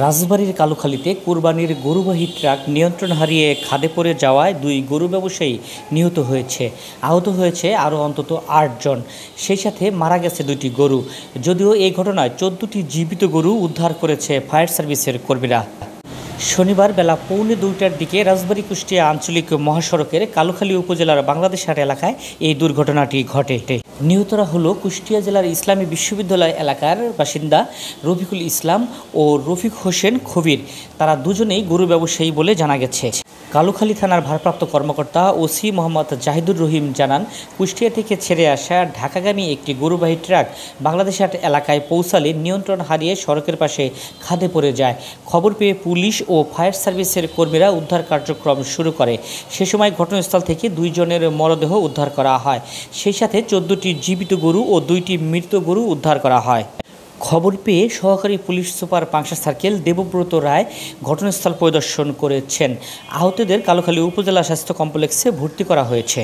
রাজবাড়ীর কালুখালীতে কোরবানির গরুবাহী ট্রাক নিয়ন্ত্রণ হারিয়ে খাদে পড়ে যাওয়ায় দুই গরু ব্যবসায়ী নিহত হয়েছে। আহত হয়েছে আরও অন্তত ৮ জন। সেই সাথে মারা গেছে ২টি গরু। যদিও এই ঘটনায় ১৪টি জীবিত গরু উদ্ধার করেছে ফায়ার সার্ভিসের কর্মীরা। শনিবার বেলা পৌনে ২টার দিকে রাজবাড়ী কুষ্টিয়া আঞ্চলিক মহাসড়কের কালুখালী উপজেলার বাংলাদেশ হাট এলাকায় এই দুর্ঘটনাটি ঘটে। নিহতরা হলো কুষ্টিয়া জেলার ইসলামী বিশ্ববিদ্যালয় এলাকার বাসিন্দা রফিকুল ইসলাম ও রফিক হোসেন খবির। তারা দুজনেই গরু ব্যবসায়ী বলে জানা গেছে। কালুখালী থানার ভারপ্রাপ্ত কর্মকর্তা ওসি মোহাম্মদ জাহিদুর রহিম জানান, কুষ্টিয়া থেকে ছেড়ে আসা ঢাকাগামী একটি গরুবাহী ট্রাক বাংলাদেশ হাট এলাকায় পৌঁছালে নিয়ন্ত্রণ হারিয়ে সড়কের পাশে খাদে পড়ে যায়। খবর পেয়ে পুলিশ ও ফায়ার সার্ভিসের কর্মীরা উদ্ধার কার্যক্রম শুরু করে। সে সময় ঘটনাস্থল থেকে ২ জনের মরদেহ উদ্ধার করা হয়। সেই সাথে ১৪টি জীবিত গরু ও ২টি মৃত গরু উদ্ধার করা হয়। খবর পেয়ে সহকারী police super Pangsha circle Debabrata Roy ঘটনাস্থল পরিদর্শন করেছেন। আহতদের কালুখালী উপজেলা স্বাস্থ্য কমপ্লেক্সে ভর্তি করা হয়েছে।